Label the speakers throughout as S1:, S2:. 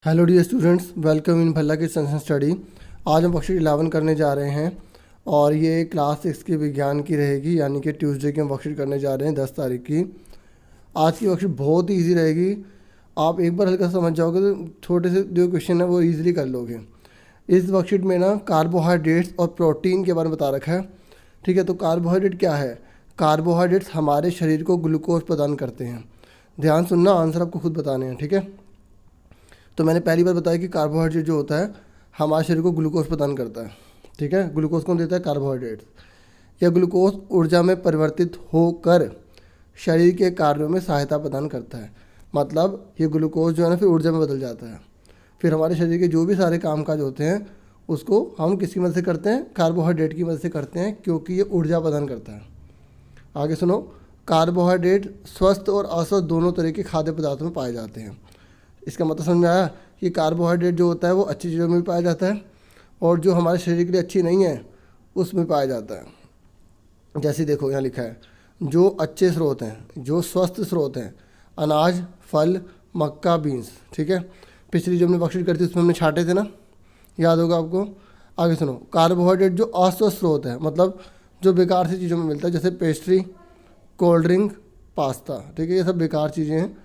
S1: Hello dear students, welcome in Bhalla की science study. आज हम वर्कशीट 11 करने जा रहे हैं और ये क्लास 6 की विज्ञान की रहेगी, यानी कि ट्यूसडे की हम वर्कशीट करने जा रहे हैं 10 तारीख की। आज की वर्कशीट बहुत ही ईजी रहेगी। आप एक बार हल्का समझ जाओगे तो छोटे से जो क्वेश्चन है वो ईजिली कर लोगे। इस वर्कशीट में ना कार्बोहाइड्रेट्स और प्रोटीन के बारे में बता रखा है। ठीक है, तो कार्बोहाइड्रेट क्या है? कार्बोहाइड्रेट्स हमारे शरीर को ग्लूकोज प्रदान करते हैं। ध्यान सुनना, आंसर आपको खुद बताने हैं। ठीक है, तो मैंने पहली बार बताया कि कार्बोहाइड्रेट जो होता है हमारे शरीर को ग्लूकोज प्रदान करता है। ठीक है, ग्लूकोज कौन देता है? कार्बोहाइड्रेट्स। यह ग्लूकोज ऊर्जा में परिवर्तित होकर शरीर के कार्यों में सहायता प्रदान करता है। मतलब ये ग्लूकोज जो है ना फिर ऊर्जा में बदल जाता है। फिर हमारे शरीर के जो भी सारे कामकाज होते हैं उसको हम किसकी मदद से करते हैं? कार्बोहाइड्रेट की मदद से करते हैं, क्योंकि ये ऊर्जा प्रदान करता है। आगे सुनो, कार्बोहाइड्रेट स्वस्थ और अस्वस्थ दोनों तरह के खाद्य पदार्थों में पाए जाते हैं। इसका मतलब समझ में आया कि कार्बोहाइड्रेट जो होता है वो अच्छी चीज़ों में भी पाया जाता है और जो हमारे शरीर के लिए अच्छी नहीं है उसमें पाया जाता है। जैसे देखो यहाँ लिखा है, जो अच्छे स्रोत हैं, जो स्वस्थ स्रोत हैं, अनाज, फल, मक्का, बीन्स। ठीक है, पिछली जो हमने वर्कशीट करती उसमें हमने छाटे थे ना, याद होगा आपको। आगे सुनो, कार्बोहाइड्रेट जो अस्वस्थ स्रोत है, मतलब जो बेकार सी चीज़ों में मिलता है, जैसे पेस्ट्री, कोल्ड ड्रिंक, पास्ता। ठीक है, ये सब बेकार चीज़ें हैं,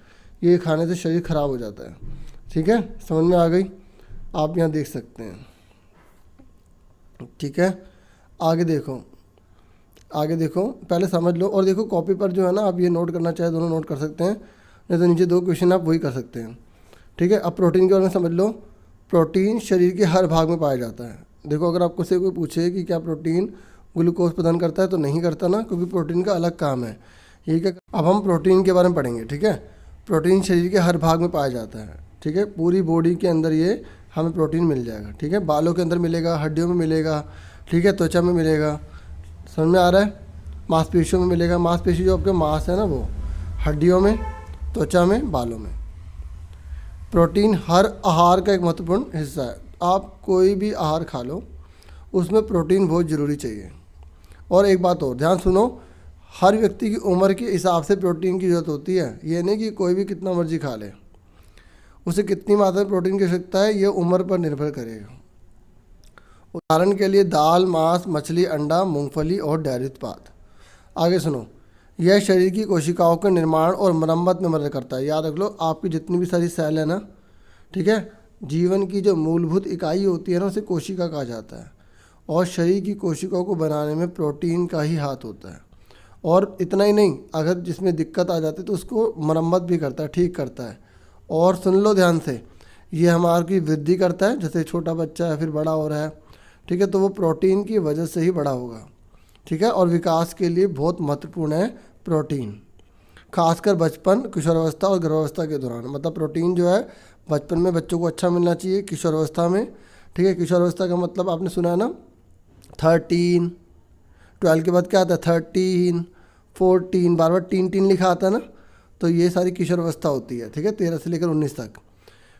S1: ये खाने से शरीर खराब हो जाता है। ठीक है, समझ में आ गई? आप यहाँ देख सकते हैं। ठीक है, आगे देखो, आगे देखो, पहले समझ लो और देखो कॉपी पर जो है ना आप ये नोट करना चाहे दोनों नोट कर सकते हैं, नहीं तो नीचे 2 क्वेश्चन आप वही कर सकते हैं। ठीक है, अब प्रोटीन के बारे में समझ लो। प्रोटीन शरीर के हर भाग में पाया जाता है। देखो, अगर आपको से कोई पूछे कि क्या प्रोटीन ग्लूकोज प्रदान करता है, तो नहीं करता ना, क्योंकि प्रोटीन का अलग काम है। ये क्या, अब हम प्रोटीन के बारे में पढ़ेंगे। ठीक है, प्रोटीन शरीर के हर भाग में पाया जाता है। ठीक है, पूरी बॉडी के अंदर ये हमें प्रोटीन मिल जाएगा। ठीक है, बालों के अंदर मिलेगा, हड्डियों में मिलेगा, ठीक है, त्वचा में मिलेगा। समझ में आ रहा है? मांसपेशियों में मिलेगा। मांसपेशी जो आपके मांस है ना वो हड्डियों में, त्वचा में, बालों में। प्रोटीन हर आहार का एक महत्वपूर्ण हिस्सा है। आप कोई भी आहार खा लो उसमें प्रोटीन बहुत ज़रूरी चाहिए। और एक बात और ध्यान सुनो, हर व्यक्ति की उम्र के हिसाब से प्रोटीन की ज़रूरत होती है। ये नहीं कि कोई भी कितना मर्जी खा ले, उसे कितनी मात्रा में प्रोटीन की आवश्यकता है ये उम्र पर निर्भर करेगा। उदाहरण के लिए दाल, मांस, मछली, अंडा, मूंगफली और डेयरी उत्पाद। आगे सुनो, यह शरीर की कोशिकाओं के निर्माण और मरम्मत में मदद करता है। याद रख लो, आपकी जितनी भी सारी सेल है ना, ठीक है, जीवन की जो मूलभूत इकाई होती है ना उसे कोशिका कहा जाता है। और शरीर की कोशिकाओं को बनाने में प्रोटीन का ही हाथ होता है। और इतना ही नहीं, अगर जिसमें दिक्कत आ जाती है तो उसको मरम्मत भी करता है, ठीक करता है। और सुन लो ध्यान से, ये हमारी वृद्धि करता है। जैसे छोटा बच्चा है फिर बड़ा हो रहा है, ठीक है, तो वो प्रोटीन की वजह से ही बड़ा होगा। ठीक है, और विकास के लिए बहुत महत्वपूर्ण है प्रोटीन, खासकर बचपन, किशोरावस्था और गर्भावस्था के दौरान। मतलब प्रोटीन जो है बचपन में बच्चों को अच्छा मिलना चाहिए, किशोरावस्था में। ठीक है, किशोरावस्था का मतलब आपने सुना है ना, 13, 12 के बाद क्या आता है? 13, 14, बार बार टीन टीन लिखा आता है ना, तो ये सारी किशोरावस्था होती है। ठीक है, 13 से लेकर 19 तक।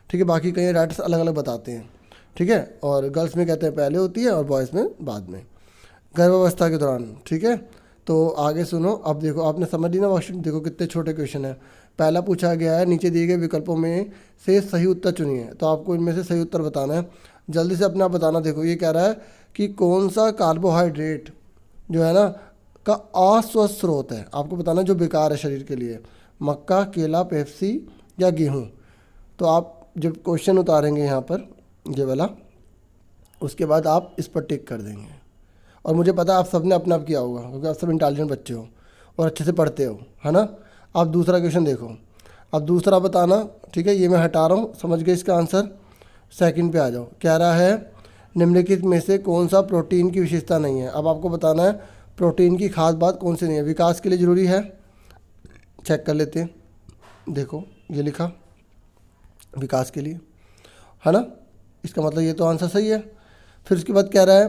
S1: ठीक है, बाकी कई राइटर्स अलग अलग बताते हैं। ठीक है, और गर्ल्स में कहते हैं पहले होती है और बॉयज़ में बाद में, गर्भावस्था के दौरान। ठीक है, तो आगे सुनो, अब देखो आपने समझ ली ना वर्कशीट। देखो कितने छोटे क्वेश्चन है। पहला पूछा गया है, नीचे दिए गए विकल्पों में से सही उत्तर चुनिए। तो आपको इनमें से सही उत्तर बताना है। जल्दी से अपने आप बताना। देखो ये कह रहा है कि कौन सा कार्बोहाइड्रेट जो है ना का अस्वस्थ स्रोत है, आपको बताना जो बेकार है शरीर के लिए। मक्का, केला, पेप्सी या गेहूँ। तो आप जब क्वेश्चन उतारेंगे यहाँ पर ये वाला, उसके बाद आप इस पर टिक कर देंगे। और मुझे पता है आप सब ने अपना आप किया होगा, क्योंकि आप सब इंटेलिजेंट बच्चे हो और अच्छे से पढ़ते हो, है ना। आप दूसरा क्वेश्चन देखो, अब दूसरा बताना। ठीक है, ये मैं हटा रहा हूँ, समझ गए इसका आंसर। सेकंड पे आ जाओ। कह रहा है निम्नलिखित में से कौन सा प्रोटीन की विशेषता नहीं है। अब आपको बताना है प्रोटीन की खास बात कौन सी नहीं है, विकास के लिए ज़रूरी है। चेक कर लेते हैं। देखो ये लिखा विकास के लिए, है ना, इसका मतलब ये तो आंसर सही है। फिर उसके बाद कह रहा है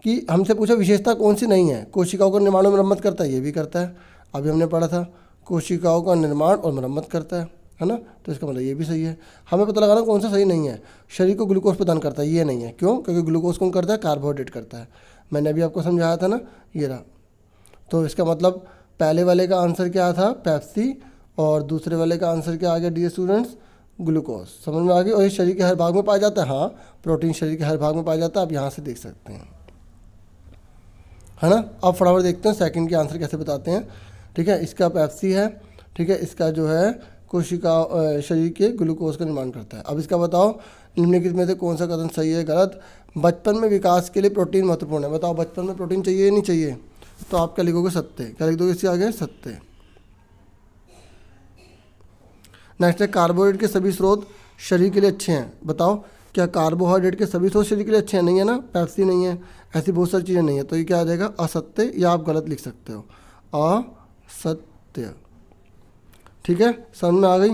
S1: कि हमसे पूछा विशेषता कौन सी नहीं है। कोशिकाओं का निर्माण और मरम्मत करता है, ये भी करता है, अभी हमने पढ़ा था, कोशिकाओं का निर्माण और मरम्मत करता है ना, तो इसका मतलब ये भी सही है। हमें पता लगाना कौन सा सही नहीं है। शरीर को ग्लूकोज प्रदान करता है, ये नहीं है। क्यों? क्योंकि ग्लूकोज कौन करता है? कार्बोहाइड्रेट करता है। मैंने अभी आपको समझाया था ना, ये रहा। तो इसका मतलब पहले वाले का आंसर क्या था? पेप्सी। और दूसरे वाले का आंसर क्या आ गया डियर स्टूडेंट्स? ग्लूकोज। समझ में आ गई। और ये शरीर के हर भाग में पाया जाता है, हाँ प्रोटीन शरीर के हर भाग में पाया जाता है, आप यहाँ से देख सकते हैं, है ना। अब फटाफट देखते हैं सेकंड के आंसर कैसे बताते हैं। ठीक है, इसका पेप्सी है, ठीक है, इसका जो है कोशिका शरीर के ग्लूकोज का निर्माण करता है। अब इसका बताओ निम्नलिखित में से कौन सा कथन सही है गलत। बचपन में विकास के लिए प्रोटीन महत्वपूर्ण है। बताओ बचपन में प्रोटीन चाहिए या नहीं चाहिए, तो आप क्या लिखोगे, सत्य। क्या लिख दोगे इसके आगे, सत्य। नेक्स्ट है कार्बोहाइड्रेट के सभी स्रोत शरीर के लिए अच्छे हैं। बताओ क्या कार्बोहाइड्रेट के सभी स्रोत शरीर के लिए अच्छे हैं, नहीं है ना, पेप्सी नहीं है, ऐसी बहुत सारी चीज़ें नहीं है, तो ये क्या आ जाएगा, असत्य, या आप गलत लिख सकते हो, असत्य। ठीक है, समझ में आ गई।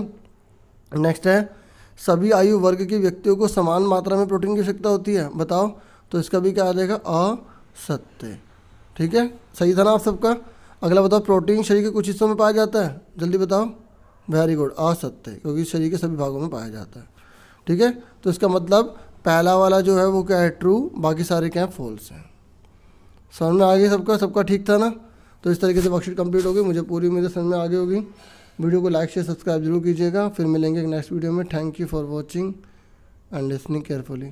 S1: नेक्स्ट है सभी आयु वर्ग के व्यक्तियों को समान मात्रा में प्रोटीन की आवश्यकता होती है। बताओ, तो इसका भी क्या आ जाएगा, असत्य। ठीक है, सही था ना आप सबका। अगला बताओ प्रोटीन शरीर के कुछ हिस्सों में पाया जाता है, जल्दी बताओ। वेरी गुड, असत्य, क्योंकि शरीर के सभी भागों में पाया जाता है। ठीक है, तो इसका मतलब पहला वाला जो है वो क्या है, ट्रू, बाकी सारे क्या है, फॉल्स हैं। समझ में आ गई सबका, सबका ठीक था ना। तो इस तरीके से वर्कशीट कंप्लीट हो गई, मुझे पूरी उम्मीद है समझ में आ गई होगी। वीडियो को लाइक शेयर सब्सक्राइब जरूर कीजिएगा। फिर मिलेंगे नेक्स्ट वीडियो में। Thank you for watching and listening carefully.